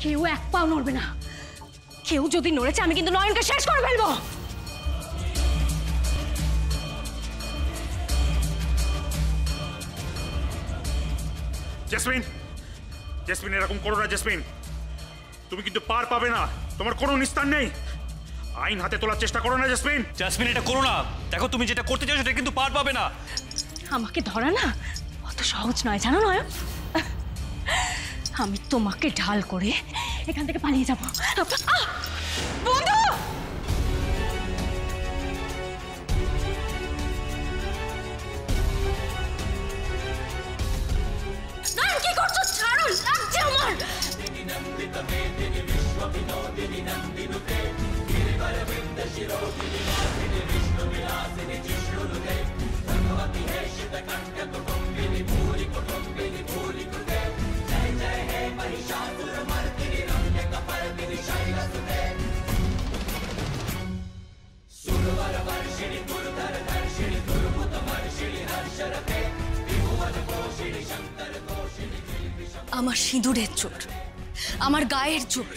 কেউ এক পাও নড়বে না। কেউ যদি নড়েছে আমি কিন্তু নয়নকে শেষ করে ফেলবো। জেসমিন, জেসমিন এরকম করো না জেসমিন। তুমি কিন্তু পার পাবে না, তোমার কোনো নিস্তার নেই। আইন হাতে তোলার চেষ্টা করো না জেসমিন। জেসমিন এটা করো না, দেখো তুমি যেটা করতে চাও সেটা কিন্তু পার পাবে না। আমাকে ধরা না অত সহজ নয় জানো নয়ন। আমি তোমাকে ঢাল করে এখান থেকে পালিয়ে যাবো। বন্ধু কি করছো? ছাড়ো, লাগছে আমার। আমার সিঁদুরের জোর, আমার গায়ের জোর,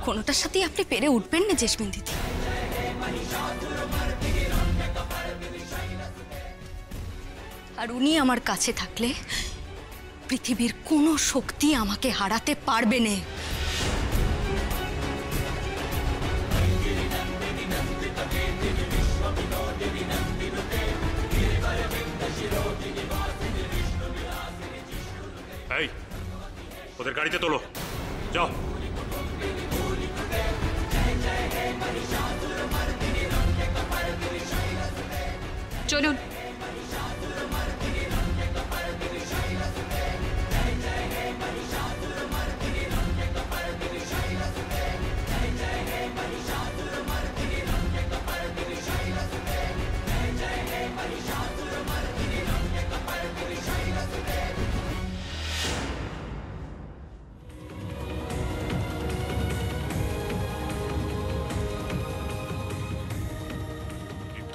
কোনোটার সাথেই আপনি পেরে উঠবেন না জেসমিন দিদি। আর উনি আমার কাছে থাকলে পৃথিবীর কোনো শক্তি আমাকে হারাতে পারবে না। এই, ওদের গাড়িতে তোলো, যাও। চলুন।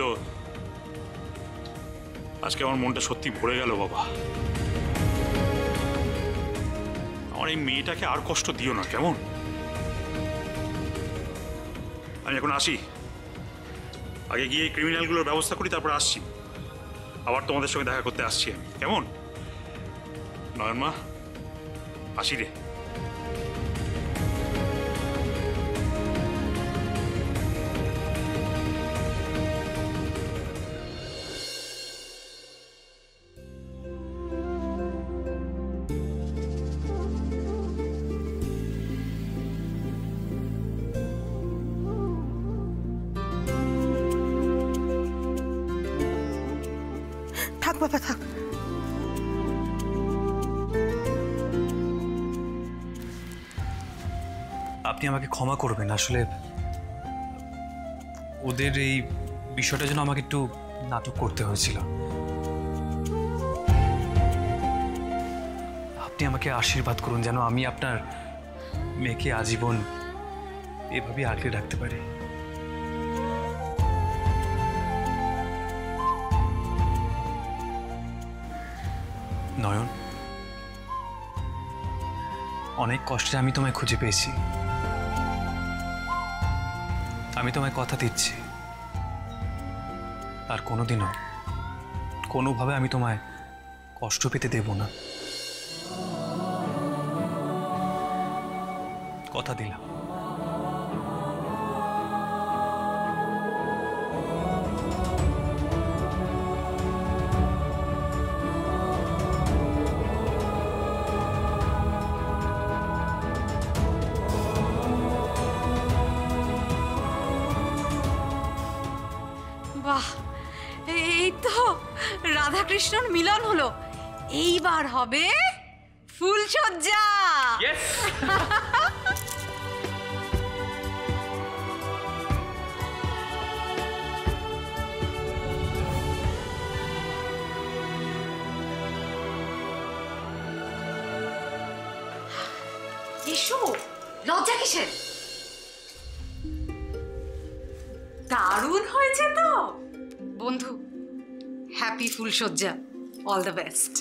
তো আজকে আমার মনটা সত্যি ভরে গেল বাবা। আমার এই মেয়েটাকে আর কষ্ট দিও না কেমন? আমি এখন আসি, আগে গিয়ে এই ক্রিমিনালগুলোর ব্যবস্থা করি, তারপর আসছি। আবার তোমাদের সঙ্গে দেখা করতে আসছি আমি, কেমন? নয়ন মা, আসি রে। থাক বাবা থাক। আপনি আমাকে ক্ষমা করবেন, আসলে ওদের এই বিষয়টার জন্য আমাকে একটু নাটক করতে হয়েছিল। আপনি আমাকে আশীর্বাদ করুন যেন আমি আপনার মেয়েকে আজীবন এভাবে আগলে রাখতে পারি। নয়ন, অনেক কষ্টে আমি তোমায় খুঁজে পেয়েছি। আমি তোমায় কথা দিচ্ছি আর কোনোদিনও কোনোভাবে আমি তোমায় কষ্ট পেতে দেব না। কথা দিলাম। বাহ, এই তো রাধাকৃষ্ণর মিলন হলো। এইবার হবে ফুলসজ্জা। এসো, লজ্জা কিসের? দারুণ হয়েছে তো বন্ধু। হ্যাপি ফুলসজ্জা, অল দ্য বেস্ট।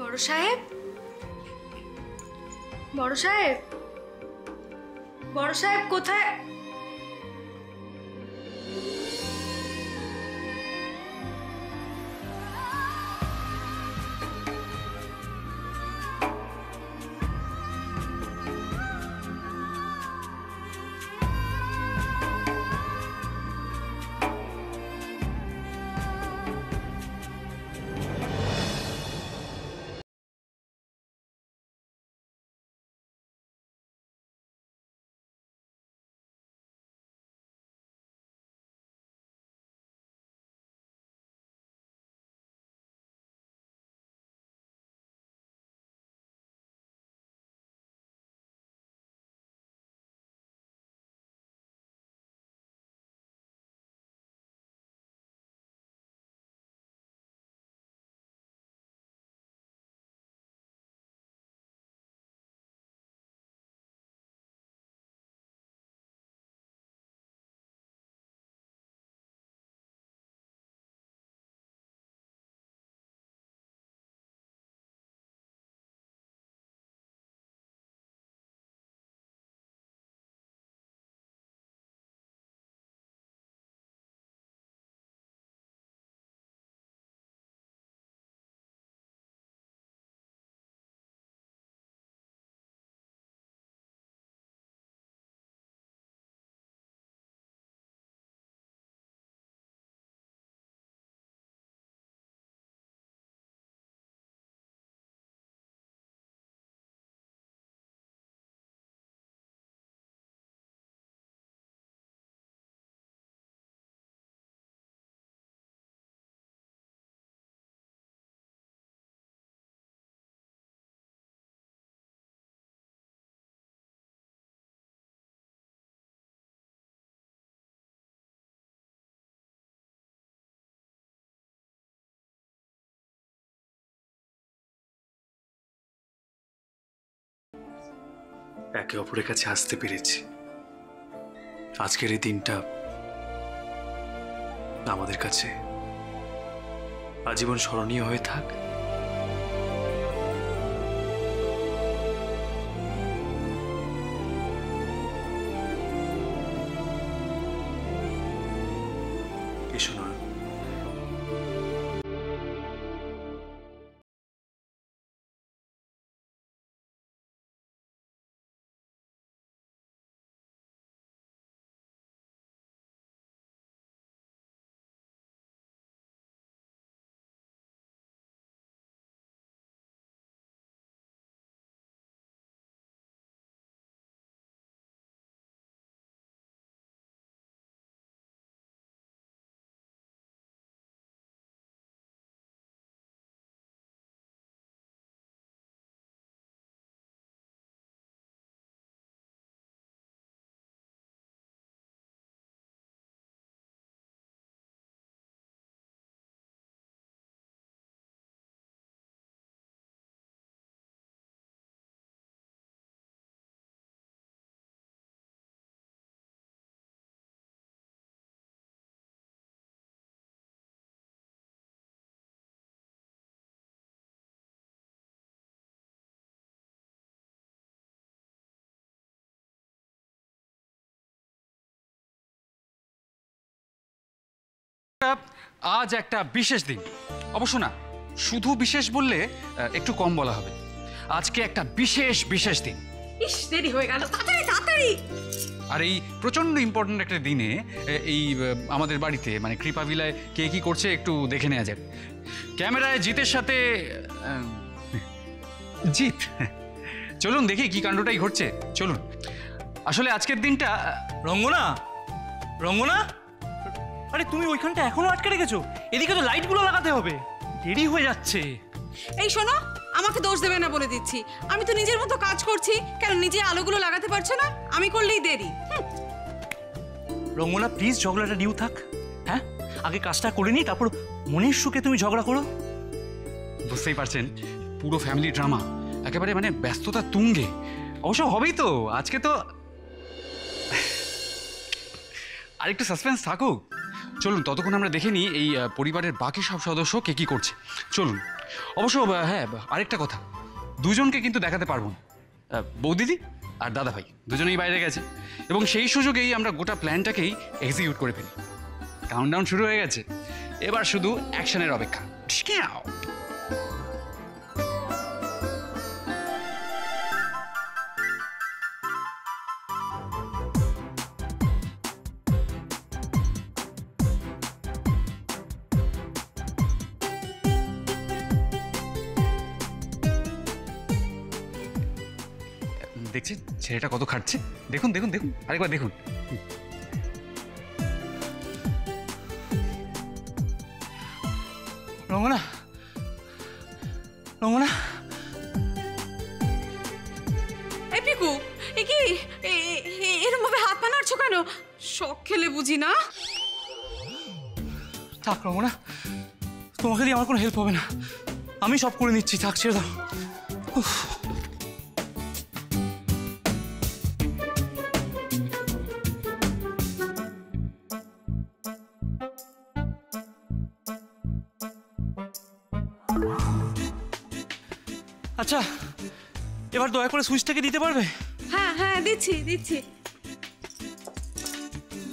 বড় সাহেব, বড় সাহেব, বড় সাহেব কোথায়? একে অপরের কাছে আসতে পেরেছি। আজকের এই দিনটা আমাদের কাছে আজীবন স্মরণীয় হয়ে থাক। এসো না। আজ একটা বিশেষ দিন। অবশ্য না, শুধু বিশেষ বললে একটু কম বলা হবে। আজকে একটা বিশেষ বিশেষ দিন। ইস, দেরি হয়ে গেল, তাড়াতাড়ি তাড়াতাড়ি। আর এই প্রচন্ড ইম্পর্ট্যান্ট একটা দিনে এই আমাদের বাড়িতে মানে কৃপা ভিলায় কে কি করছে একটু দেখে নেওয়া যাক। ক্যামেরায় জিতের সাথে জিত, চলুন দেখি কি কাণ্ডটাই ঘটছে। চলুন। আসলে আজকের দিনটা রঙ্গনা, রঙ্গনা, আরে তুমি ওইখানটা এখনো আটকে রেখেছো? এদিকে তো লাইটগুলো লাগাতে হবে, দেরি হয়ে যাচ্ছে। এই শোনো, আমাকে দোষ দেবে না বলে দিচ্ছি। আমি তো নিজের মতো কাজ করছি, কেন নিজে আলোগুলো লাগাতে পারছো না? আমি করলেই দেরি। রঙ্গনা প্লিজ, ঝগড়াটা নিউ থাক। হ্যাঁ, আগে কাজটা করে নি, তারপর মনের সুখে তুমি ঝগড়া করো। বুঝতেই পারছেন, পুরো ফ্যামিলি ড্রামা, একেবারে মানে ব্যস্ততা তুঙ্গে। অবশ্য হবেই তো, আজকে তো আরেকটু সাসপেন্স থাকুক। চলুন ততক্ষণ আমরা দেখে নিই এই পরিবারের বাকি সব সদস্য কে কী করছে। চলুন। অবশ্য হ্যাঁ, আরেকটা কথা, দুজনকে কিন্তু দেখাতে পারবো না। বৌদিদি আর দাদা ভাই দুজনেই বাইরে গেছে, এবং সেই সুযোগেই আমরা গোটা প্ল্যানটাকেই এক্সিকিউট করে ফেলি। কাউন্টডাউন শুরু হয়ে গেছে, এবার শুধু অ্যাকশনের অপেক্ষা। দেখছেন ছেলেটা কত খাটছে, দেখুন দেখুন দেখুন, আরেকবার দেখুন। রঙ্গনা, রঙ্গনা, এই পিকু, এ কি এরকম ভাবে হাত পা নাড়ছো কেন? শখ খেলে বুঝি না? থাক রঙ্গনা, তোমাকে দিয়ে আমার কোনো হেল্প হবে না, আমি সব করে নিচ্ছি, থাক ছেড়ে দাও। উফ। আচ্ছা, এবার দয়া করে সুইচটাকে দিতে পারবে? হ্যাঁ হ্যাঁ, দিচ্ছি দিচ্ছি,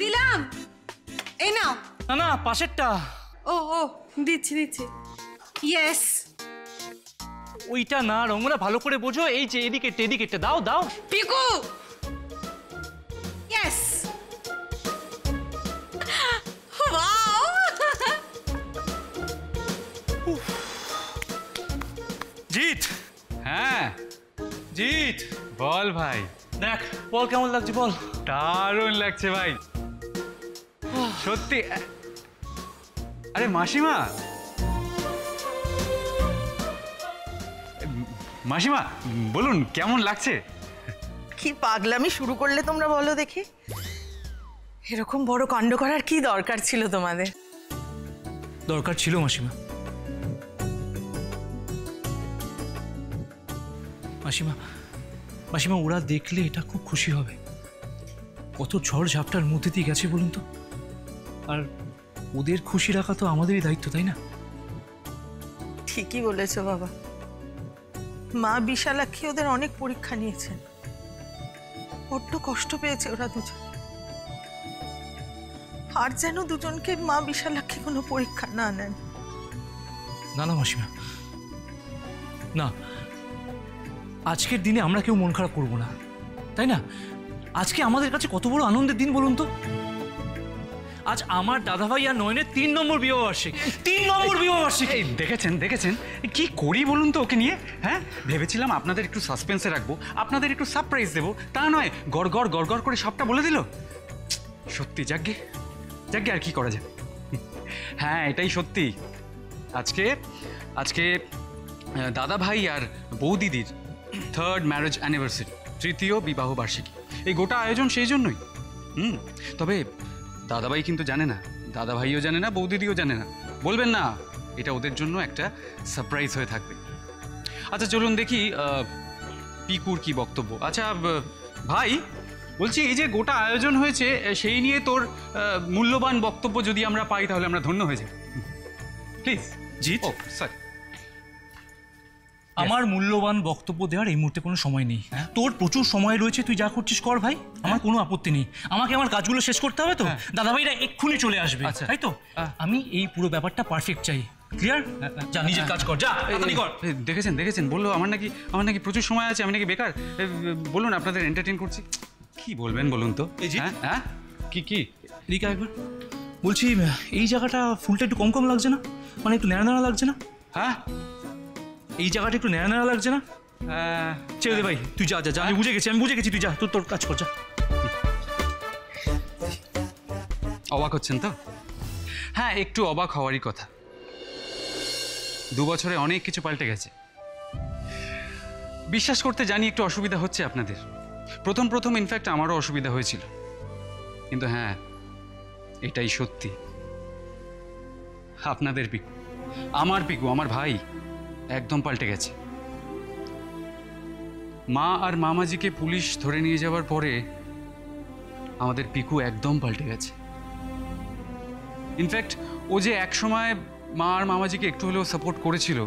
দিলাম। এই নাও। না না, পাশেরটা। ও ও, দিচ্ছি দিচ্ছি। ইয়েস। ওইটা না রঙ্গনা, ভালো করে বোঝো, এই যে এদিকে এদিকে দাও দাও। পিকু, ইয়েস। ওয়াও। জিৎ, হ্যাঁ জিৎ, বল ভাই। দেখ বল কেমন লাগছে, বল। দারুণ লাগছে ভাই, সত্যি। আরে মাসিমা, মাসিমা বলুন কেমন লাগছে? কি পাগলামি শুরু করলে তোমরা, বলো দেখি। এরকম বড় কাণ্ড করার কি দরকার ছিল তোমাদের? দরকার ছিল মাসিমা। মাসিমা, মাসিমা ওরা দেখলে এটা খুব খুশি হবে। কত ঝড় ঝাপটার মধ্যে দিয়ে গেছে বলুন তো, আর ওদের খুশি রাখা তো আমাদেরই দায়িত্ব, তাই না? ঠিকই বলেছো বাবা, মা বিশালাক্ষী ওদের অনেক পরীক্ষা নিয়েছেন, বড্ড কষ্ট পেয়েছে ওরা দুজন। আর যেন দুজনকে মা বিশালাক্ষী কোনো পরীক্ষা না নেন। না না মাসিমা, না, আজকের দিনে আমরা কেউ মন খারাপ করবো না, তাই না? আজকে আমাদের কাছে কত বড় আনন্দের দিন বলুন তো। আজ আমার দাদাভাই আর নয়নের 3 নম্বর বিবাহবার্ষিকী। 3 নম্বর বিবাহবার্ষিকী। এই দেখেছেন দেখেছেন, কি করি বলুন তো ওকে নিয়ে? হ্যাঁ, ভেবেছিলাম আপনাদের একটু সাসপেন্সে রাখবো, আপনাদের একটু সারপ্রাইজ দেবো, তা নয় গড় গড় করে সবটা বলে দিল। সত্যি যাগ্গে যাগ্গে, আর কি করা যায়। হ্যাঁ এটাই সত্যি, আজকে আজকে দাদা ভাই আর বৌদিদির 3rd ম্যারেজ অ্যানিভার্সারি, 3য় বিবাহ বার্ষিকী। এই গোটা আয়োজন সেই জন্যই। তবে দাদাভাই কিন্তু জানে না, দাদা ভাইও জানে না, বৌদিদিও জানে না, বলবেন না, এটা ওদের জন্য একটা সারপ্রাইজ হয়ে থাকবে। আচ্ছা চলুন দেখি পিকুর কি বক্তব্য। আচ্ছা ভাই, বলছি এই যে গোটা আয়োজন হয়েছে সেই নিয়ে তোর মূল্যবান বক্তব্য যদি আমরা পাই তাহলে আমরা ধন্য হয়ে যাই, প্লিজ। জিৎ, ও সরি, আমার মূল্যবান বক্তব্য দেওয়ার এই মুহূর্তে কোনো সময় নেই। তোর প্রচুর সময় রয়েছে, তুই যা করছিস কর ভাই, আমার কোনো আপত্তি নেই। আমাকে আমার কাজগুলো শেষ করতে হবে তো, দাদাভাইরা এক্ষুনি চলে আসবে, তাই তো? আমি এই পুরো ব্যাপারটা পারফেক্ট চাই। ক্লিয়ার? যা নিজের কাজ কর, যা তাড়াতাড়ি কর। দেখেছেন দেখেছেন, বললো আমার নাকি প্রচুর সময় আছে, আমি নাকি বেকার। বলুন আপনাদের এন্টারটেইন করছি, কি বলবেন বলুন তো। এই যে হ্যাঁ কি এদিকে একবার বলছি, এই জায়গাটা ফুলটা একটু কম লাগছে না? মানে একটু ন্যাড়া ন্যাড়া লাগছে না? হ্যাঁ, এই জায়গাটা একটু ন্যাড়া ন্যাড়া লাগছে না? ছেড়ে দে ভাই, তুই যা যা যা, আমি বুঝে গেছি, তুই যা, তোর কাজ কর, যা। অবাক হচ্ছেন তো? হ্যাঁ, একটু অবাক হওয়ারই কথা। 2 বছরে অনেক কিছু পাল্টে গেছে। বিশ্বাস করতে জানি একটু অসুবিধা হচ্ছে আপনাদের। প্রথম ইনফ্যাক্ট আমারও অসুবিধা হয়েছিল, কিন্তু হ্যাঁ এটাই সত্যি, আপনাদের পিকু, আমার ভাই একদম পাল্টে গেছে। মা আর মামাজিকে পুলিশ ধরে নিয়ে যাওয়ার পরে আমাদের পিকু একদম পাল্টে গেছে। ইনফ্যাক্ট ও যে এক সময় মা আর মামাজিকে একটু হলেও সাপোর্ট করেছিল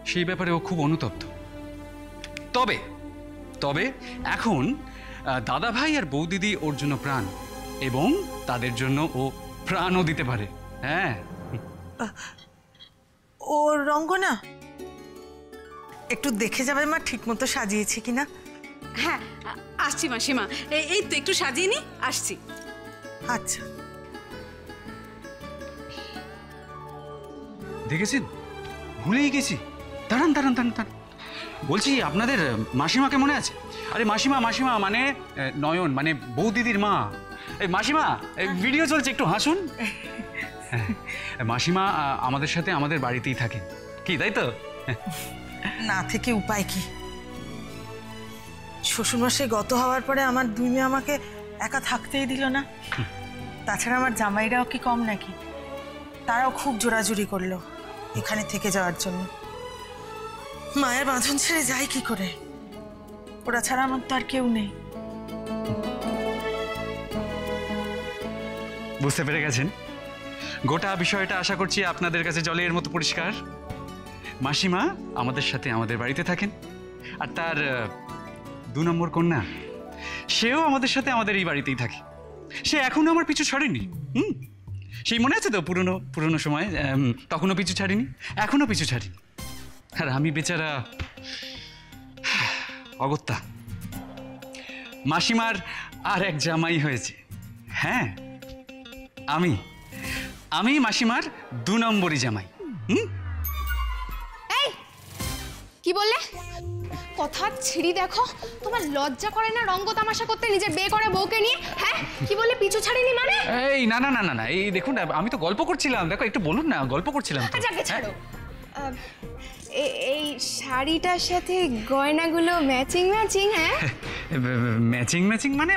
সেই ব্যাপারে ও খুব অনুতপ্ত। তবে তবে এখন দাদা ভাই আর বৌদিদি ওর জন্য প্রাণ, এবং তাদের জন্য ও প্রাণও দিতে পারে। হ্যাঁ, ও রঙ্গনা, একটু দেখে যাবে মা ঠিক মতো সাজিয়েছি কিনা। হ্যাঁ, আসছি মাসিমা, এই তো একটু সাজিয়ে নি, আসছি। আচ্ছা, দেখেছেন ভুলেই গেছি। দাঁড়ান দাঁড়ান দাঁড়ান দাঁড়ান, বলছি আপনাদের মাসিমাকে মনে আছে? আরে মাসিমা, মাসিমা মানে নয়ন, মানে বৌদিদির মা। এই মাসিমা, ভিডিও চলছে, একটু হাসুন। মাসিমা আমাদের সাথে আমাদের বাড়িতেই থাকে, কি তাই তো? না থেকে উপায় কি? শ্বশুরমশাই গত হওয়ার পরে আমার দুই মেয়ে আমাকে একা থাকতেই দিল না। তাছাড়া আমার জামাইরাও কি কম নাকি? তারাও খুব জোরাজুরি করলো এখানে থেকে যাওয়ার জন্য। মায়ের বাঁধন ছেড়ে যাই কি করে? ওরা ছাড়া আমার তো আর কেউ নেই। বুঝতে পেরে গেছেন গোটা বিষয়টা? আশা করছি আপনাদের কাছে জলের মতো পরিষ্কার। মাসিমা আমাদের সাথে আমাদের বাড়িতে থাকেন, আর তার 2 নম্বর কন্যা সেও আমাদের সাথে আমাদের এই বাড়িতেই থাকে। সে এখনো আমার পিছু ছাড়েনি। সেই মনে আছে তো পুরনো সময়? তখনও পিছু ছাড়িনি, এখনো পিছু ছাড়ি। আর আমি বেচারা অগত্যা। মাসিমার আর এক জামাই হয়েছে। হ্যাঁ, আমি মাসিমার 2 নম্বরই জামাই। এই কি বললে? কথা ছিড়ি দেখো, তোমার লজ্জা করে না রঙ্গ তামাশা করতে নিজের বিয়ে করে বউকে নিয়ে? হ্যাঁ, কি বললে পিছু ছাড়িনি মানে? এই না না না না না, এই দেখুন আমি তো গল্প করছিলাম, দেখো একটু বলুন না, গল্প করছিলাম তো। যাকে ছাড়ো, এই শাড়িটার সাথে গয়নাগুলো ম্যাচিং ম্যাচিং। হ্যাঁ, ম্যাচিং ম্যাচিং মানে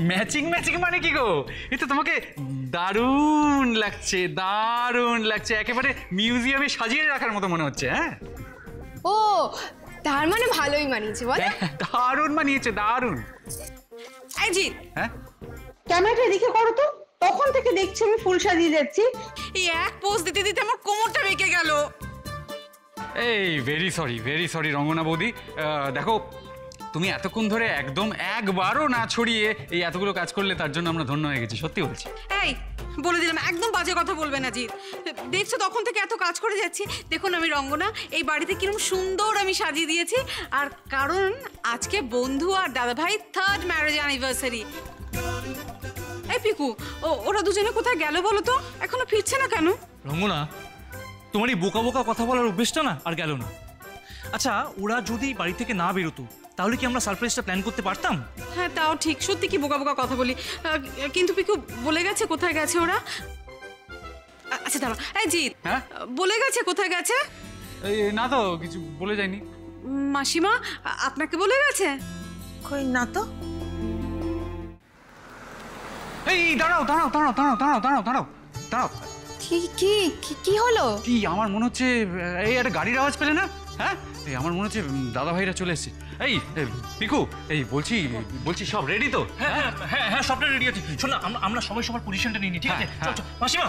ম্যাচিং ম্যাচিং মানে কি গো? এই তো তোমাকে দারুণ লাগছে, দারুণ লাগছে, একেবারে মিউজিয়ামে সাজিয়ে রাখার মতো মনে হচ্ছে। হ্যাঁ, ও তার মানে ভালোই মানিয়েছে বল? দারুণ মানিয়েছে, দারুণ। এই জি, হ্যাঁ, ক্যামেরাটা এদিকে করো তো, তখন থেকে দেখছি আমি ফুল সাজিয়ে যাচ্ছি। এই এক পোজ দিতে দিতে আমার কোমরটা বেঁকে গেল। এই ভেরি সরি রঙ্গনা বৌদি। দেখো, তুমি এতক্ষণ ধরে একদম একবারও না ছড়িয়ে এই এতগুলো কাজ করলে, তার জন্য আমরা ধন্য হয়ে গেছি, সত্যি বলছি। এই বলে দিলাম, একদম বাজে কথা বলবে না জিৎ। দেখছো তখন থেকে এত কাজ করে যাচ্ছি। দেখুন আমি রঙ্গনা, এই বাড়িতে কিরকম সুন্দর আমি সাজিয়ে দিয়েছি। আর কারণ আজকে বন্ধু আর দাদাভাই 3rd ম্যারেজ অ্যানিভার্সারি। এই পিকু, ওরা দুজনে কোথায় গেল বলো তো? এখনো ফিরছে না কেন? রঙ্গনা, তোমার এই বোকা বোকা কথা বলার অভ্যেসটা না আর গেল না। আচ্ছা, ওরা যদি বাড়ি থেকে না বেরোতো তাহলে কি আমরা সারপ্রাইজটা প্ল্যান করতে পারতাম? হ্যাঁ, তাও ঠিক, সত্যি কি বোকা বোকা কথা বলি। কিন্তু পিকু বলে গেছে কোথায় গেছে ওরা? আচ্ছা দাঁড়া, এই জিৎ, হ্যাঁ, বলে গেছে কোথায় গেছে? এই না তো, কিছু বলে যায়নি। মাসিমা আপনাকে বলে গেছে? কই না তো। এই দাঁড়াও দাঁড়াও দাঁড়াও দাঁড়াও দাঁড়াও দাঁড়াও দাঁড়াও দাঁড়াও। কি কি কি হলো? কি আমার মনে হচ্ছে এই একটা গাড়ির আওয়াজ পেলে না? হ্যাঁ, এই আমার মনে হচ্ছে দাদা ভাইরা চলে এসেছে। এই পিকু, এই বলছি সব রেডি তো? হ্যাঁ হ্যাঁ হ্যাঁ, সবটা রেডি আছে। শোন না, আমরা সবাই সবার পজিশনটা নিয়ে নিই, ঠিক আছে? হ্যাঁ, চল মাসিমা,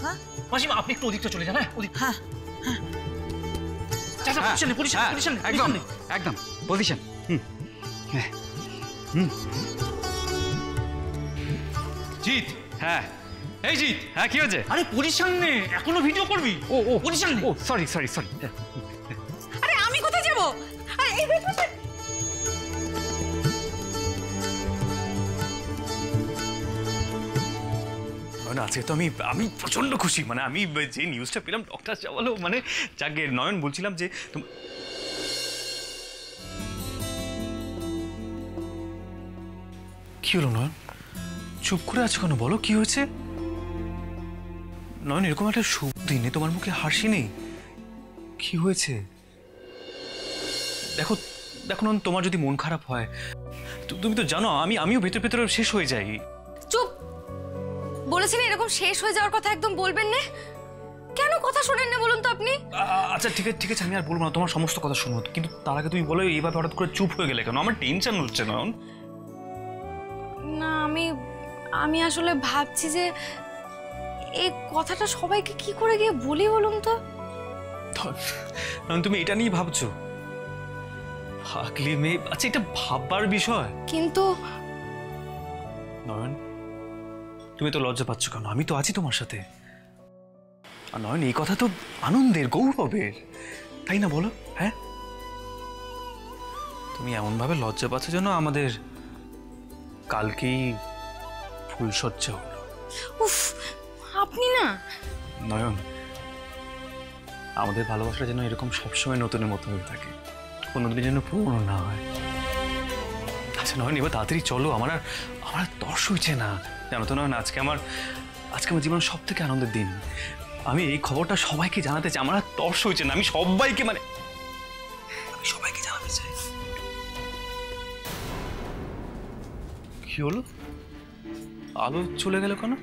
হ্যাঁ মাসিমা আপনি একটু ওদিকটা চলে যান। হ্যাঁ, ওদিক। হ্যাঁ, পজিশন একদম একদম পজিশন। জিৎ, হ্যাঁ এই জিৎ, হ্যাঁ কি হয়েছে? আরে পজিশন নে, এখনো ভিডিও করবি? ও পজিশন নে। ও সরি। আরে আমি কোথায় যাবো? আরে এই wait, wait, wait। আজকে তো আমি প্রচন্ড খুশি। মানে আমি যে নিউজটা পেলাম ডক্টর চাওয়ালো, মানে যাকে নয়ন বলছিলাম যে কি হলো নয়ন? চুপ করে আছো কেন? বলো কি হয়েছে? নয়ন, এরকম একটা শুভ দিনে তোমার মুখে হাসি নেই, কি হয়েছে? দেখো নয়ন, তোমার যদি মন খারাপ হয়, তুমি তো জানো আমিও ভেতরে শেষ হয়ে যাই। চুপ! বলেছেন এরকম শেষ হয়ে যাওয়ার কথা একদম বলবেন না। কেন কথা শোনেন না বলুন তো আপনি? আচ্ছা ঠিক আছে, আমি আর বলবো না, তোমার সমস্ত কথা শুনবো, কিন্তু তার আগে তুমি বলো এইভাবে হঠাৎ করে চুপ হয়ে গেলে কেন? আমার টেনশন হচ্ছে নয়ন। না, আমি আসলে ভাবছি যে এই কথাটা সবাইকে কি করে গিয়ে বলি বলুন তো? তুমি এটা নিয়ে ভাবছো? পাগলি মেয়ে, আচ্ছা এটা ভাববার বিষয়। কিন্তু নয়ন, তুমি তো লজ্জা পাচ্ছ কেন? আমি তো আছি তোমার সাথে। আর নয়ন, এই কথা তো আনন্দের, গৌরবের, তাই না বলো? হ্যাঁ, তুমি এমন ভাবে লজ্জা পাচ্ছ যেন আমাদের কালকেই ফুলসজ্জা হলো। উফ, আপনি না। নয়ন, আমাদের ভালোবাসাটা যেন এরকম সবসময় নতুনের মতো হয়ে থাকে, কোনোদিন যেন পুরনো না হয়। আচ্ছা নয়ন, এবার তাড়াতাড়ি চলো, আমার আর তর্স হয়েছে না, জানো তো নয়ন, আজকে আমার জীবনের সব থেকে আনন্দের দিন। আমি এই খবরটা সবাইকে জানাতে চাই, আমার আর তর্স হয়েছে না, আমি সবাইকে জানাতে চাই। কি হলো? আলো চলে গেল কেন?